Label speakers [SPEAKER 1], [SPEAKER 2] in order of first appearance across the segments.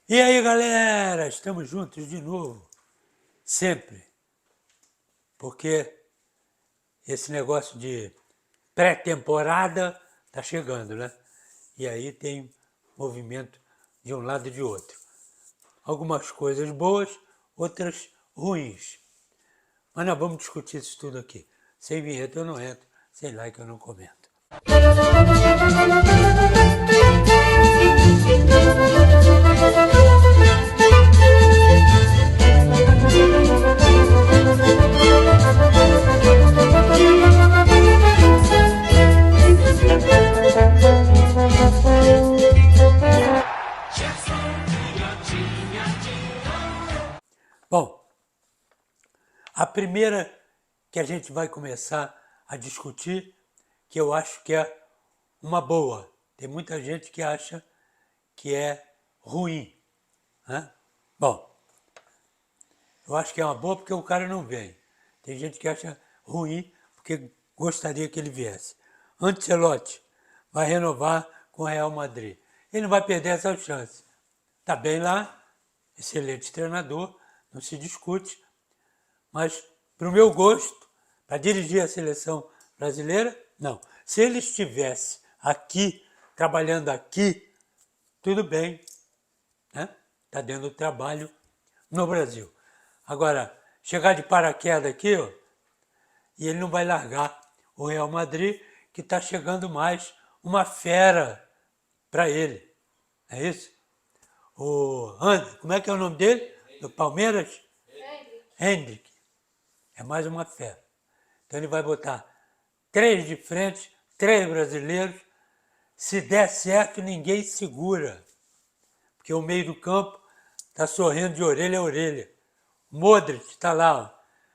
[SPEAKER 1] E aí, galera, estamos juntos de novo, sempre, porque esse negócio de pré-temporada tá chegando, né? E aí tem movimento de um lado e de outro. Algumas coisas boas, outras ruins. Mas nós vamos discutir isso tudo aqui. Sem vinheta eu não entro, sem like eu não comento. Bom, a primeira que a gente vai começar a discutir, que eu acho que é uma boa. Tem muita gente que acha que é ruim, né? Bom, eu acho que é uma boa porque o cara não vem. Tem gente que acha ruim porque gostaria que ele viesse. Ancelotti vai renovar com o Real Madrid. Ele não vai perder essa chance. Está bem lá, excelente treinador, não se discute, mas para o meu gosto, para dirigir a seleção brasileira, não. Se ele estivesse aqui, trabalhando aqui, tudo bem, né? Está dando trabalho no Brasil. Agora, chegar de paraquedas aqui, ó, e ele não vai largar o Real Madrid, que está chegando mais uma fera para ele. É isso? O como é que é o nome dele? Do Palmeiras? Hendrick. É mais uma fera. Então ele vai botar 3 de frente, 3 brasileiros. Se der certo, ninguém segura. Porque o meio do campo está sorrindo de orelha a orelha. Modric está lá, ó,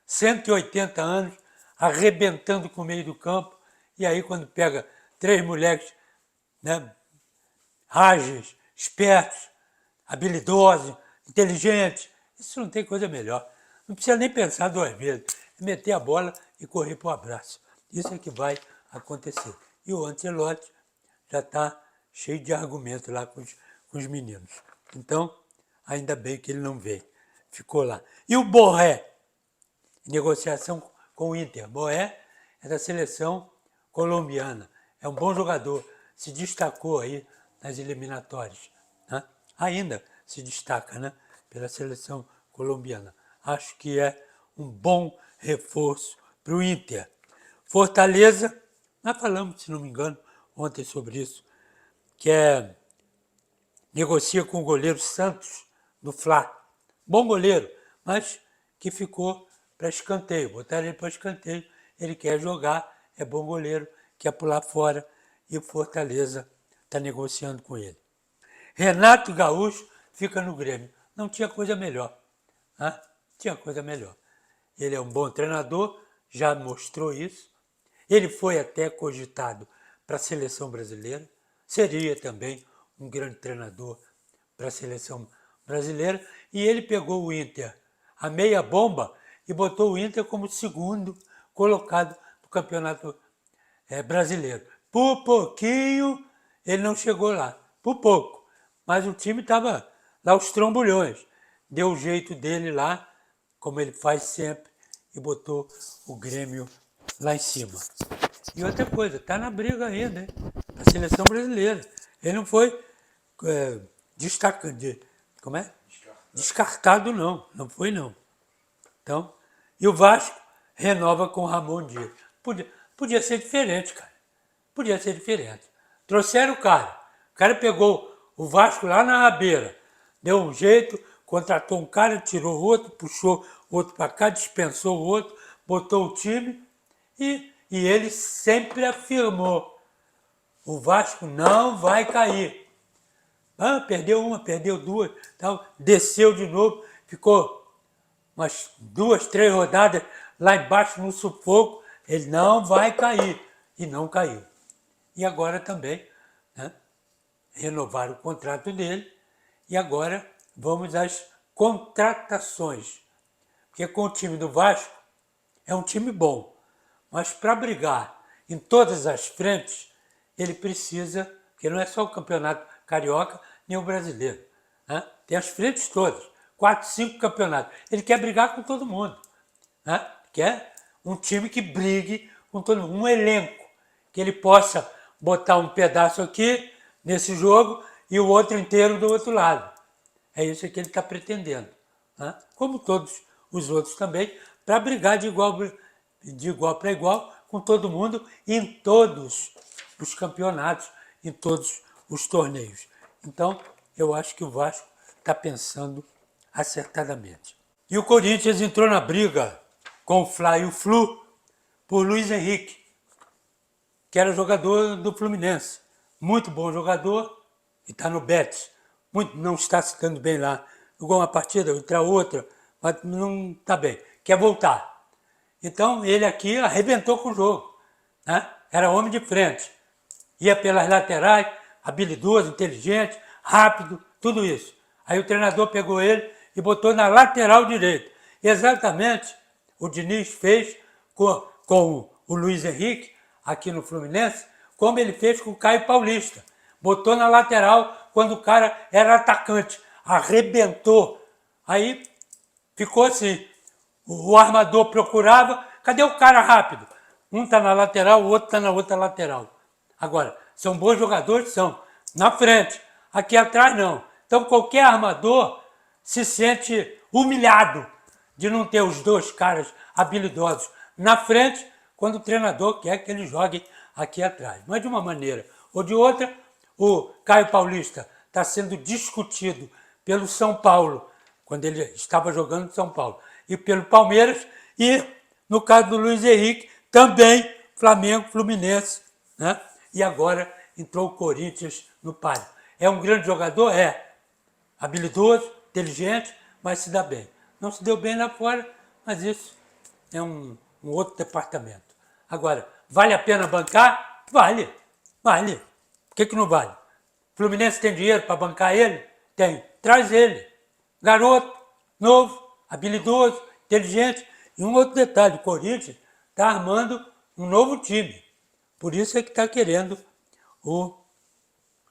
[SPEAKER 1] 180 anos, arrebentando com o meio do campo. E aí quando pega 3 moleques, né, ágeis, espertos, habilidosos, inteligentes, isso não tem coisa melhor. Não precisa nem pensar 2 vezes. É meter a bola e correr para o abraço. Isso é que vai acontecer. E o Ancelotti já está cheio de argumentos lá com os meninos. Então, ainda bem que ele não veio. Ficou lá. E o Borré? Negociação com o Inter. Borré é da seleção colombiana. É um bom jogador. Se destacou aí nas eliminatórias. Né? Ainda se destaca, né? Pela seleção colombiana. Acho que é um bom reforço para o Inter. Fortaleza, nós falamos, se não me engano, ontem sobre isso, que negocia com o goleiro Santos, do Fla. Bom goleiro, mas que ficou para escanteio. Botaram ele para escanteio, ele quer jogar, é bom goleiro, quer pular fora, e o Fortaleza está negociando com ele. Renato Gaúcho fica no Grêmio. Não tinha coisa melhor. Né? Tinha coisa melhor. Ele é um bom treinador, já mostrou isso. Ele foi até cogitado para a seleção brasileira. Seria também um grande treinador para a seleção brasileira. E ele pegou o Inter a meia bomba e botou o Inter como segundo colocado do campeonato brasileiro. Por pouquinho ele não chegou lá, por pouco. Mas o time estava lá aos trombulhões. Deu o jeito dele lá, como ele faz sempre, e botou o Grêmio lá em cima. E outra coisa, está na briga ainda, hein? A seleção brasileira. Ele não foi descartado, não. Não foi, não. Então, e o Vasco renova com o Ramon Dias. Podia ser diferente, cara. Podia ser diferente. Trouxeram o cara pegou o Vasco lá na rabeira, deu um jeito, contratou um cara, tirou o outro, puxou o outro para cá, dispensou o outro, botou o time e ele sempre afirmou: o Vasco não vai cair. Perdeu uma, perdeu duas, tal, desceu de novo, ficou umas 2, 3 rodadas lá embaixo no sufoco, ele não vai cair. E não caiu. E agora também, né, renovaram o contrato dele e agora vamos às contratações. Porque com o time do Vasco é um time bom, mas para brigar em todas as frentes, ele precisa, porque não é só o campeonato carioca nem o brasileiro. né? Tem as frentes todas, 4, 5 campeonatos. Ele quer brigar com todo mundo, né? Quer um time que brigue com todo mundo, um elenco, que ele possa botar um pedaço aqui nesse jogo e o outro inteiro do outro lado. É isso que ele está pretendendo, né? Como todos os outros também, para brigar de igual para igual com todo mundo em todos os campeonatos, em todos os torneios. Então, eu acho que o Vasco está pensando acertadamente. E o Corinthians entrou na briga com o Fla e o Flu por Luiz Henrique, que era jogador do Fluminense. Muito bom jogador e está no Betis. Não está se dando bem lá. Jogou uma partida, outra outra, mas não está bem. Quer voltar. Então ele aqui arrebentou com o jogo, né? Era homem de frente. Ia pelas laterais, habilidoso, inteligente, rápido, tudo isso. Aí o treinador pegou ele e botou na lateral direita. Exatamente o Diniz fez com o Luiz Henrique, aqui no Fluminense, como ele fez com o Caio Paulista. Botou na lateral quando o cara era atacante. Arrebentou. Aí ficou assim. O armador procurava, cadê o cara rápido? Um está na lateral, o outro está na outra lateral. Agora, são bons jogadores? São. Na frente. Aqui atrás, não. Então, qualquer armador se sente humilhado de não ter os dois caras habilidosos na frente, quando o treinador quer que ele jogue aqui atrás. Mas, de uma maneira ou de outra, o Caio Paulista está sendo discutido pelo São Paulo, quando ele estava jogando no São Paulo, e pelo Palmeiras, e no caso do Luiz Henrique, também Flamengo, Fluminense, né? E agora entrou o Corinthians no páreo. É um grande jogador? É. Habilidoso, inteligente, mas se dá bem. Não se deu bem lá fora, mas isso é um outro departamento. Agora, vale a pena bancar? Vale, vale. Por que não vale? Fluminense tem dinheiro para bancar ele? Tem. Traz ele. Garoto, novo, habilidoso, inteligente. E um outro detalhe, o Corinthians está armando um novo time. Por isso é que está querendo o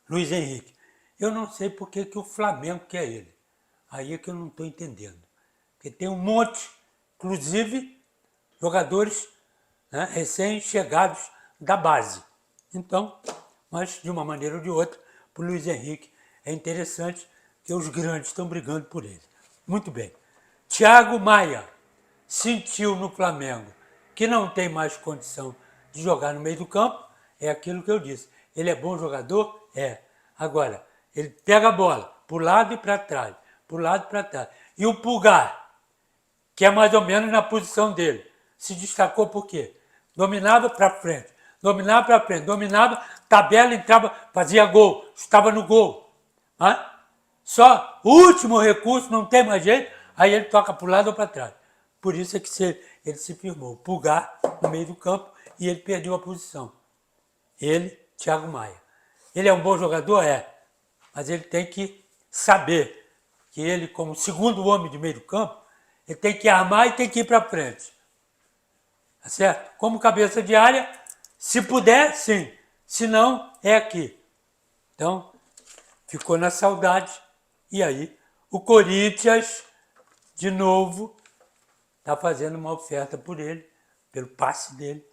[SPEAKER 1] Luiz Henrique. Eu não sei por que o Flamengo quer ele. Aí é que eu não estou entendendo. Porque tem um monte, inclusive jogadores, né, recém-chegados da base. Então, mas de uma maneira ou de outra, para o Luiz Henrique é interessante que os grandes estão brigando por ele. Muito bem. Thiago Maia sentiu no Flamengo que não tem mais condição de jogar no meio do campo, é aquilo que eu disse. Ele é bom jogador? É. Agora, ele pega a bola para o lado e para trás, para o lado e para trás. E o Pulgar, que é mais ou menos na posição dele, se destacou por quê? Dominava para frente, dominava, tabela, entrava, fazia gol, estava no gol. Só o último recurso, não tem mais jeito, aí ele toca para o lado ou para trás. Por isso é que ele se firmou. O Pulgar no meio do campo e ele perdeu a posição. Ele, Thiago Maia. Ele é um bom jogador? É. Mas ele tem que saber que ele, como segundo homem de meio do campo, ele tem que armar e tem que ir para frente. Tá certo? Como cabeça de área, se puder, sim. Se não, é aqui. Então, ficou na saudade. E aí, o Corinthians, de novo, está fazendo uma oferta por ele, pelo passe dele,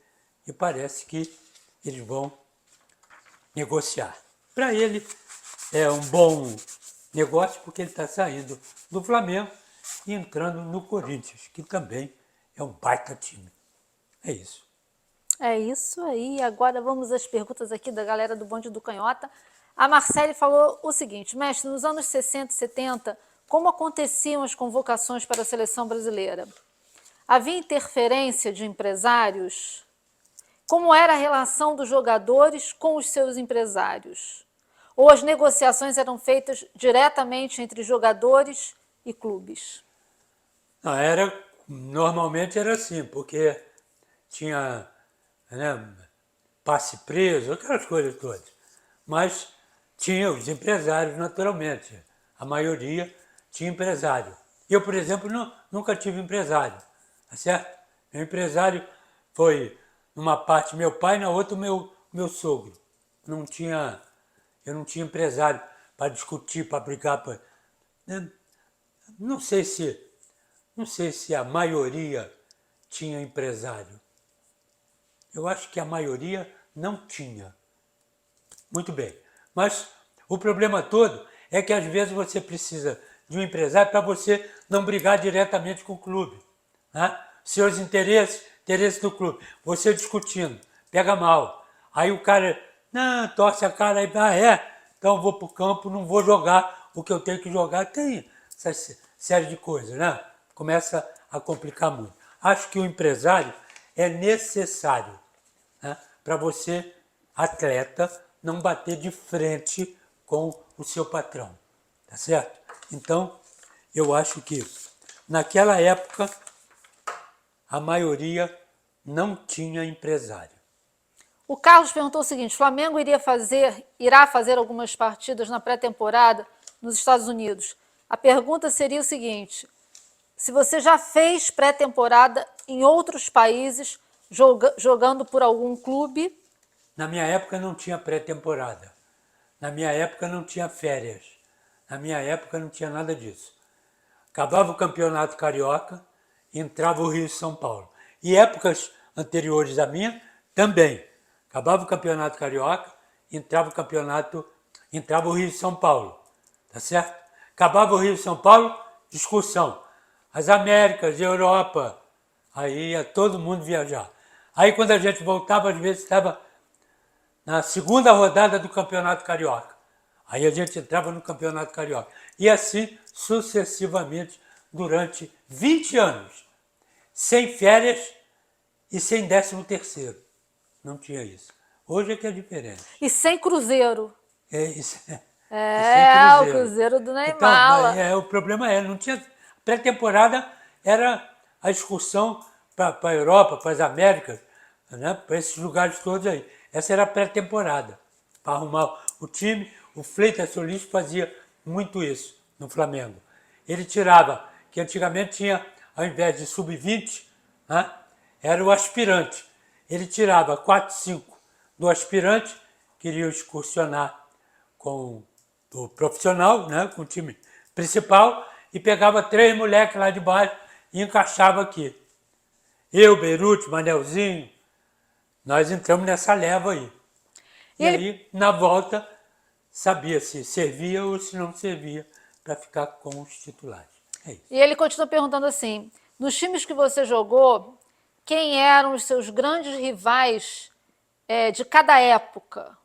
[SPEAKER 1] e parece que eles vão negociar. Para ele é um bom negócio porque ele está saindo do Flamengo e entrando no Corinthians, que também é um baita time. É isso.
[SPEAKER 2] É isso aí. Agora vamos às perguntas aqui da galera do Bonde do Canhota. A Marcele falou o seguinte: mestre, nos anos 60 e 70, como aconteciam as convocações para a seleção brasileira? Havia interferência de empresários? Como era a relação dos jogadores com os seus empresários? Ou as negociações eram feitas diretamente entre jogadores e clubes?
[SPEAKER 1] Não, normalmente era assim, porque tinha, né, passe preso, aquelas coisas todas. Mas tinha os empresários, naturalmente. A maioria tinha empresário. Eu, por exemplo, nunca tive empresário. Tá certo? Meu empresário foi, numa parte, meu pai, na outra, meu sogro. Eu não tinha empresário para discutir, para brigar. né, não sei se a maioria tinha empresário. Eu acho que a maioria não tinha. Muito bem. Mas o problema todo é que às vezes você precisa de um empresário para você não brigar diretamente com o clube. Né? Seus interesses do clube. Você discutindo, pega mal. Aí o cara, não, torce a cara aí, então eu vou para o campo, não vou jogar o que eu tenho que jogar. Tem essa série de coisas, né? Começa a complicar muito. Acho que o empresário é necessário, né, para você, atleta, não bater de frente com o seu patrão, tá certo? Então, eu acho que naquela época a maioria não tinha empresário.
[SPEAKER 2] O Carlos perguntou o seguinte: o Flamengo irá fazer algumas partidas na pré-temporada nos Estados Unidos. A pergunta seria o seguinte: se você já fez pré-temporada em outros países, jogando por algum clube?
[SPEAKER 1] Na minha época não tinha pré-temporada. Na minha época não tinha férias. Na minha época não tinha nada disso. Acabava o campeonato carioca, entrava o Rio e São Paulo. E épocas anteriores à minha também. Acabava o campeonato carioca, entrava o Rio e São Paulo. Tá certo? Acabava o Rio e São Paulo, discussão. As Américas, Europa, aí ia todo mundo viajar. Aí quando a gente voltava, às vezes estava na segunda rodada do Campeonato Carioca. Aí a gente entrava no Campeonato Carioca. E assim sucessivamente durante 20 anos. Sem férias e sem 13º. Não tinha isso. Hoje é que é diferente.
[SPEAKER 2] E sem cruzeiro.
[SPEAKER 1] É isso.
[SPEAKER 2] É, o cruzeiro do Neymar.
[SPEAKER 1] Então, o problema não tinha. Pré-temporada era a excursão para a Europa, para as Américas, né, para esses lugares todos aí. Essa era a pré-temporada, para arrumar o time. O Fleitas Solis fazia muito isso no Flamengo. Ele tirava, que antigamente tinha, ao invés de sub-20, né, era o aspirante. Ele tirava 4, 5 do aspirante, queria excursionar com o profissional, né, com o time principal, e pegava 3 moleques lá de baixo e encaixava aqui. Eu, Beirute, Manelzinho, nós entramos nessa leva aí. E aí, na volta, sabia se servia ou se não servia para ficar com os titulares. É isso.
[SPEAKER 2] E ele continua perguntando assim: nos times que você jogou, quem eram os seus grandes rivais de cada época?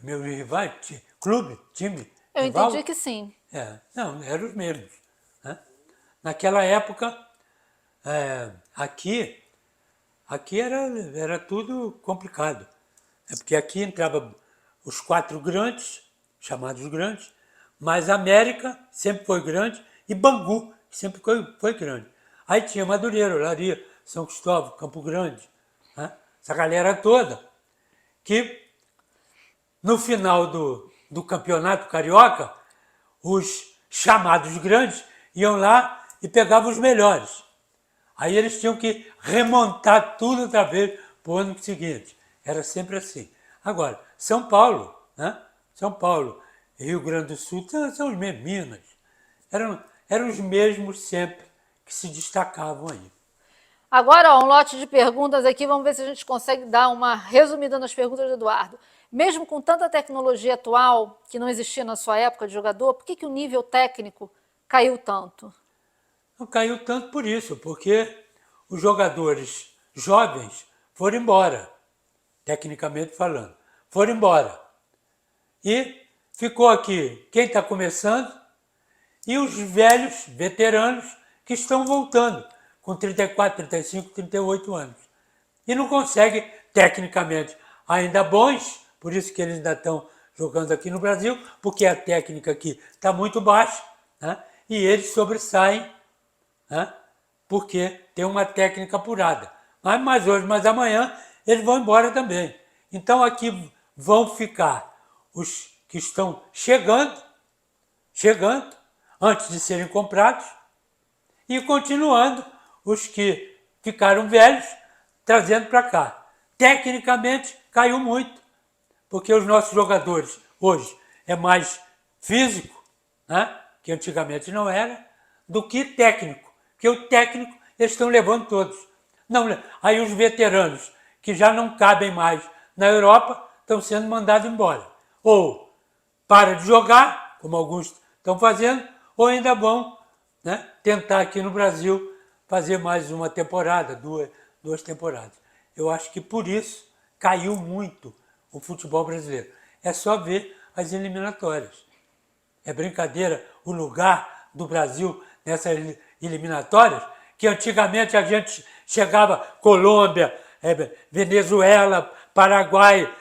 [SPEAKER 1] Meu rival, clube, time,
[SPEAKER 2] Eu
[SPEAKER 1] rival?
[SPEAKER 2] entendi que sim.
[SPEAKER 1] Não, eram os mesmos. Né? Naquela época, aqui era tudo complicado. É porque aqui entrava os 4 grandes, chamados grandes, mas América sempre foi grande e Bangu sempre foi grande. Aí tinha Madureira, Olaria, São Cristóvão, Campo Grande, né? Essa galera toda que no final do campeonato carioca, os chamados grandes iam lá e pegavam os melhores. Aí eles tinham que remontar tudo outra vez para o ano seguinte. Era sempre assim. Agora, São Paulo, né? São Paulo e Rio Grande do Sul são os mesmos, Minas. Eram os mesmos sempre que se destacavam aí.
[SPEAKER 2] Agora, um lote de perguntas aqui, vamos ver se a gente consegue dar uma resumida nas perguntas do Eduardo. Mesmo com tanta tecnologia atual que não existia na sua época de jogador, por que o nível técnico caiu tanto?
[SPEAKER 1] Não caiu tanto por isso, porque os jogadores jovens foram embora, tecnicamente falando. Foram embora. E ficou aqui quem está começando e os velhos, veteranos, que estão voltando com 34, 35, 38 anos. E não conseguem, tecnicamente, ainda bons, por isso que eles ainda estão jogando aqui no Brasil, porque a técnica aqui está muito baixa, né? E eles sobressaem, né? Porque tem uma técnica apurada. Mas hoje, mas amanhã, eles vão embora também. Então aqui vão ficar os que estão chegando, antes de serem comprados, e continuando os que ficaram velhos, trazendo para cá. Tecnicamente, caiu muito, porque os nossos jogadores hoje é mais físico, né, que antigamente não era, do que técnico, que o técnico eles estão levando todos. Não, aí os veteranos, que já não cabem mais na Europa, estão sendo mandados embora. Ou para de jogar, como alguns estão fazendo, ou ainda vão, né, tentar aqui no Brasil fazer mais uma temporada, duas temporadas. Eu acho que por isso caiu muito o futebol brasileiro. É só ver as eliminatórias. É brincadeira o lugar do Brasil nessas eliminatórias, que antigamente a gente chegava Colômbia, Venezuela, Paraguai,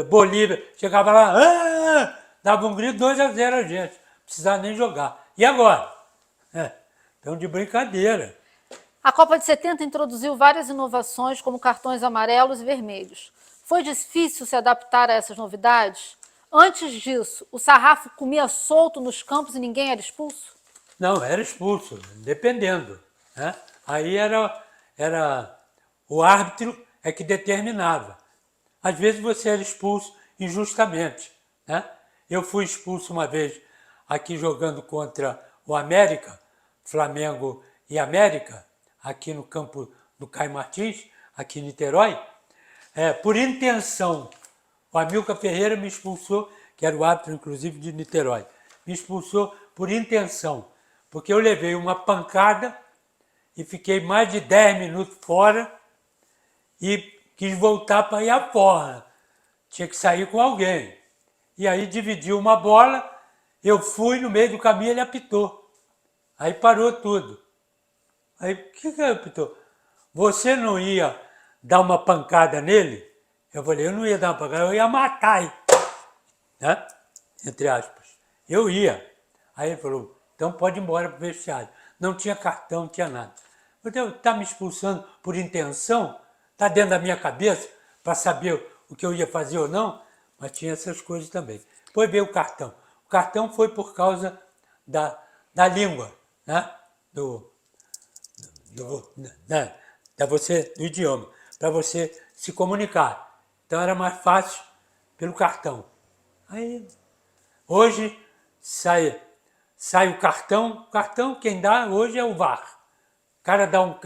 [SPEAKER 1] Bolívia, chegava lá, dava um grito 2-0 a gente, não precisava nem jogar. E agora? Então de brincadeira.
[SPEAKER 2] A Copa de 70 introduziu várias inovações, como cartões amarelos e vermelhos. Foi difícil se adaptar a essas novidades? Antes disso, o sarrafo comia solto nos campos e ninguém era expulso?
[SPEAKER 1] Não, era expulso, dependendo. Né? Aí era o árbitro é que determinava. Às vezes você era expulso injustamente. Né? Eu fui expulso uma vez aqui jogando contra o América, Flamengo e América, aqui no campo do Caio Martins, aqui em Niterói, por intenção. O Amilcar Ferreira me expulsou, que era o árbitro, inclusive, de Niterói. Me expulsou por intenção, porque eu levei uma pancada e fiquei mais de 10 minutos fora e quis voltar para ir à porra. Tinha que sair com alguém. E aí dividiu uma bola, eu fui, no meio do caminho ele apitou. Aí parou tudo. Aí, o que ele apitou? Você não ia dar uma pancada nele? Eu falei, eu não ia dar uma pancada, eu ia matar ele. Né? Entre aspas. Eu ia. Aí ele falou, então pode ir embora para o vestiário. Não tinha cartão, não tinha nada. Eu falei, está me expulsando por intenção? Está dentro da minha cabeça para saber o que eu ia fazer ou não? Mas tinha essas coisas também. Depois veio o cartão. O cartão foi por causa da língua, né? do idioma, para você se comunicar. Então era mais fácil pelo cartão. Aí, hoje sai o cartão quem dá hoje é o VAR. O cara dá um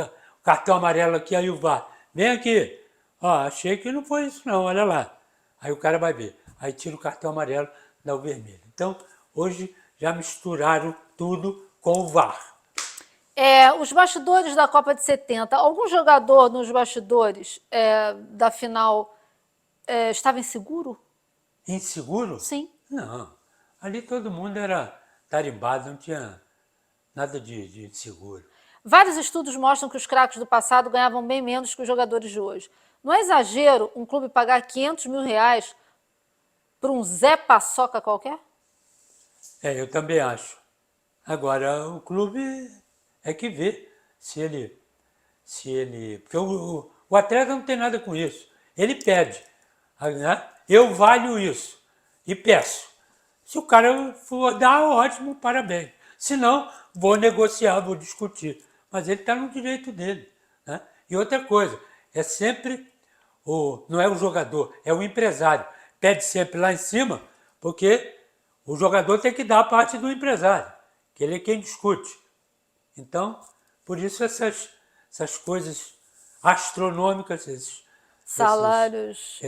[SPEAKER 1] cartão amarelo aqui, aí o VAR, vem aqui, ó, achei que não foi isso não, olha lá. Aí o cara vai ver, aí tira o cartão amarelo, dá o vermelho. Então, hoje já misturaram tudo com o VAR.
[SPEAKER 2] Os bastidores da Copa de 70, algum jogador nos bastidores da final estava inseguro?
[SPEAKER 1] Inseguro?
[SPEAKER 2] Sim.
[SPEAKER 1] Não. Ali todo mundo era tarimbado, não tinha nada de inseguro.
[SPEAKER 2] Vários estudos mostram que os craques do passado ganhavam bem menos que os jogadores de hoje. Não é exagero um clube pagar 500 mil reais por um Zé Paçoca qualquer?
[SPEAKER 1] Eu também acho. Agora, o clube é que vê se ele... Porque o atleta não tem nada com isso. Ele pede. Né? Eu valho isso. E peço. Se o cara for dar, ótimo, parabéns. Se não, vou negociar, vou discutir. Mas ele está no direito dele. Né? E outra coisa, é sempre, não é o jogador, é o empresário. Pede sempre lá em cima, porque o jogador tem que dar a parte do empresário, que ele é quem discute. Então, por isso essas coisas astronômicas, esses salários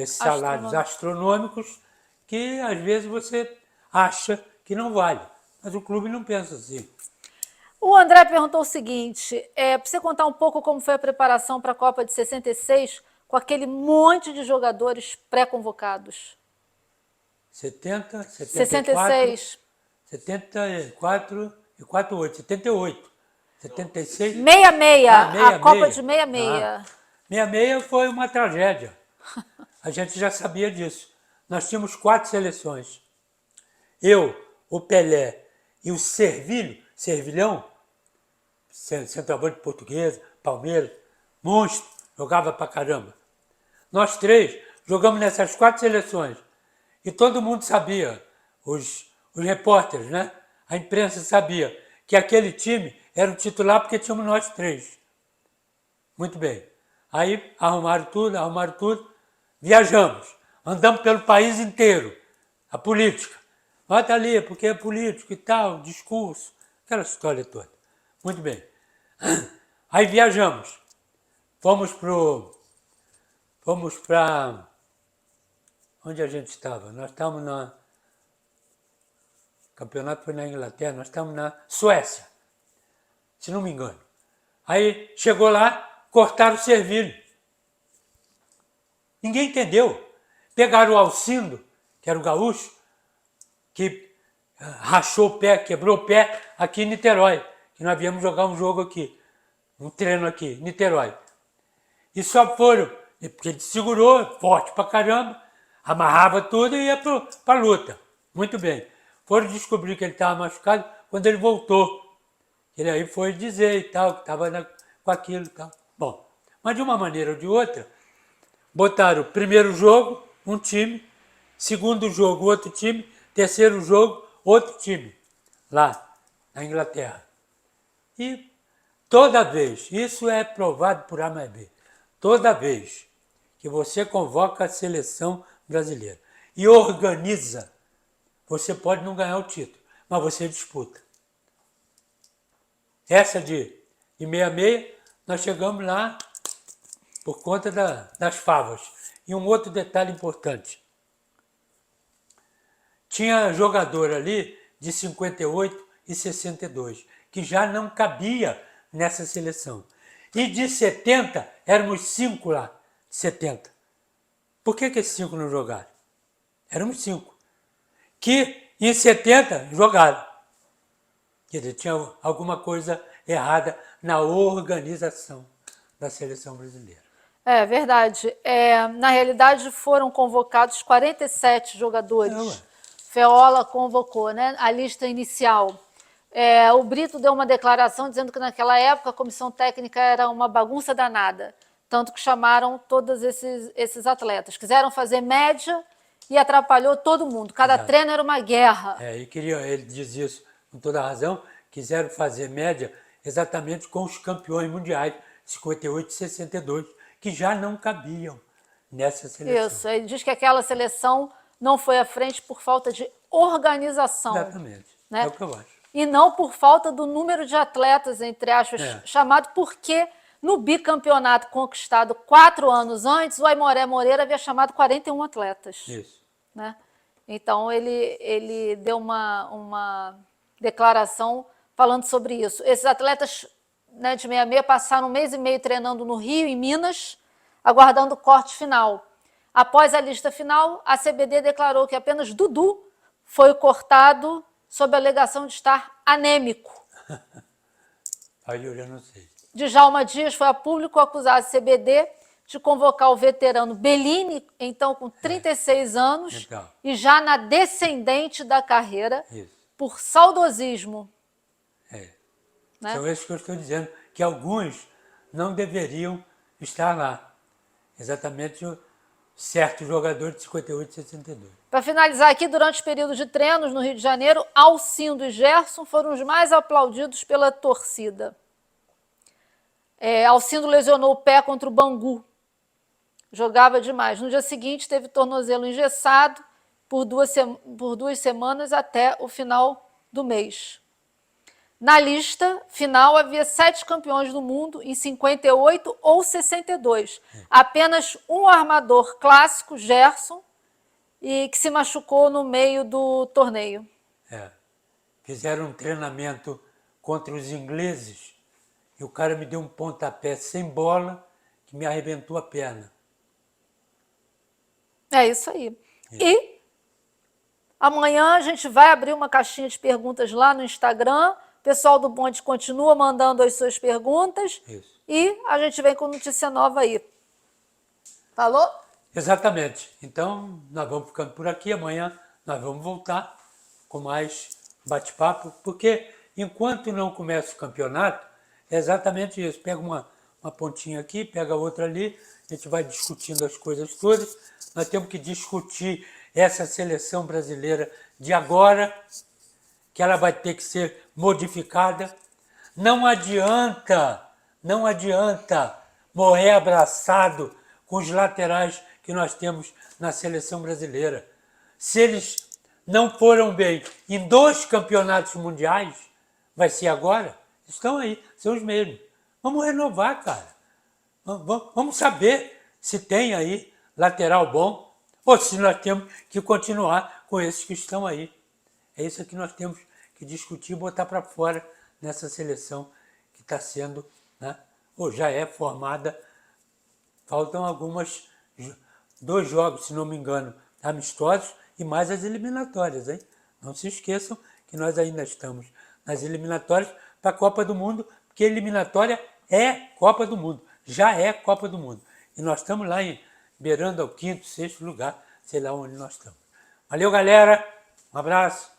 [SPEAKER 1] astronômicos, que às vezes você acha que não vale. Mas o clube não pensa assim.
[SPEAKER 2] O André perguntou o seguinte, para você contar um pouco como foi a preparação para a Copa de 66, com aquele monte de jogadores pré-convocados.
[SPEAKER 1] 70,
[SPEAKER 2] 66.
[SPEAKER 1] 74 e 48, 78. 76.
[SPEAKER 2] 66, a Copa de 66.
[SPEAKER 1] 66 foi uma tragédia. A gente já sabia disso. Nós tínhamos 4 seleções. Eu, o Pelé e o Servilhão, centroavante português, Palmeiras, monstro, jogava pra caramba. Nós 3 jogamos nessas 4 seleções. E todo mundo sabia, os repórteres, né? A imprensa sabia que aquele time era o titular porque tínhamos nós 3. Muito bem. Aí arrumaram tudo, viajamos, andamos pelo país inteiro, a política. Bota ali, porque é político e tal, discurso, aquela história toda. Muito bem. Aí viajamos. Fomos para... Onde a gente estava? Nós estávamos na... O campeonato foi na Inglaterra, nós estávamos na Suécia, se não me engano. Aí chegou lá, cortaram o servilho. Ninguém entendeu. Pegaram o Alcindo, que era o gaúcho, que rachou o pé, quebrou o pé aqui em Niterói, que nós viemos jogar um jogo aqui, um treino aqui, em Niterói. E só foram, porque ele segurou, forte pra caramba, amarrava tudo e ia pra luta. Muito bem. Foram descobrir que ele estava machucado quando ele voltou. Ele aí foi dizer e tal, que estava com aquilo e tal. Bom, mas de uma maneira ou de outra, botaram primeiro jogo, um time, segundo jogo, outro time, terceiro jogo, outro time, lá na Inglaterra. E toda vez, isso é provado por A mais B, toda vez que você convoca a seleção brasileira e organiza, você pode não ganhar o título, mas você disputa. Essa de 66, nós chegamos lá por conta das favas. E um outro detalhe importante. Tinha jogador ali de 58 e 62, que já não cabia nessa seleção. E de 70, éramos 5 lá, 70. Por que esses 5 não jogaram? Éramos 5. Que em 70 jogaram. Quer dizer, tinha alguma coisa errada na organização da seleção brasileira.
[SPEAKER 2] É verdade. Na realidade, foram convocados 47 jogadores. Feola convocou, né? A lista inicial. O Brito deu uma declaração dizendo que naquela época a comissão técnica era uma bagunça danada. Tanto que chamaram todos esses atletas. Quiseram fazer média e atrapalhou todo mundo. Cada treino era uma guerra.
[SPEAKER 1] Ele diz isso com toda a razão. Quiseram fazer média exatamente com os campeões mundiais, 58 e 62, que já não cabiam nessa seleção.
[SPEAKER 2] Isso, ele diz que aquela seleção não foi à frente por falta de organização.
[SPEAKER 1] Exatamente,
[SPEAKER 2] né?
[SPEAKER 1] É o que eu acho.
[SPEAKER 2] E não por falta do número de atletas, entre aspas, chamado, porque no bicampeonato conquistado 4 anos antes, o Aimoré Moreira havia chamado 41 atletas.
[SPEAKER 1] Isso.
[SPEAKER 2] Né? Então, ele deu uma declaração falando sobre isso. Esses atletas, né, de 66 passaram 1 mês e meio treinando no Rio, em Minas, aguardando o corte final. Após a lista final, a CBD declarou que apenas Dudu foi cortado sob a alegação de estar anêmico.
[SPEAKER 1] Aí eu já não sei.
[SPEAKER 2] Djalma Dias foi a público acusar a CBD de convocar o veterano Bellini, então com 36 anos, e já na descendente da carreira, por saudosismo.
[SPEAKER 1] Né? São esses que eu estou dizendo, que alguns não deveriam estar lá. Exatamente o certo jogador de 58 e 62.
[SPEAKER 2] Para finalizar aqui, durante o período de treinos no Rio de Janeiro, Alcindo e Gerson foram os mais aplaudidos pela torcida. Alcindo lesionou o pé contra o Bangu. Jogava demais. No dia seguinte, teve tornozelo engessado por 2 semanas até o final do mês. Na lista final, havia 7 campeões do mundo em 58 ou 62. Apenas um armador clássico, Gerson, e que se machucou no meio do torneio.
[SPEAKER 1] Fizeram um treinamento contra os ingleses e o cara me deu um pontapé sem bola que me arrebentou a perna.
[SPEAKER 2] É isso aí. E amanhã a gente vai abrir uma caixinha de perguntas lá no Instagram. O pessoal do Bonde continua mandando as suas perguntas.
[SPEAKER 1] Isso.
[SPEAKER 2] E a gente vem com notícia nova aí. Falou?
[SPEAKER 1] Exatamente. Então, nós vamos ficando por aqui. Amanhã nós vamos voltar com mais bate-papo, porque enquanto não começa o campeonato, é exatamente isso. Pega uma pontinha aqui, pega outra ali, a gente vai discutindo as coisas todas. Nós temos que discutir essa seleção brasileira de agora, que ela vai ter que ser modificada. Não adianta morrer abraçado com os laterais que nós temos na seleção brasileira. Se eles não foram bem em 2 campeonatos mundiais, vai ser agora? Estão aí, são os mesmos. Vamos renovar, cara. Vamos saber se tem aí lateral bom ou se nós temos que continuar com esses que estão aí. É isso que nós temos que discutir e botar para fora nessa seleção que está sendo, né, ou já é formada. Faltam 2 jogos, se não me engano, amistosos e mais as eliminatórias, hein? Não se esqueçam que nós ainda estamos nas eliminatórias para a Copa do Mundo, porque eliminatória é Copa do Mundo, já é Copa do Mundo. E nós estamos lá beirando ao 5º, 6º lugar, sei lá onde nós estamos. Valeu, galera. Um abraço.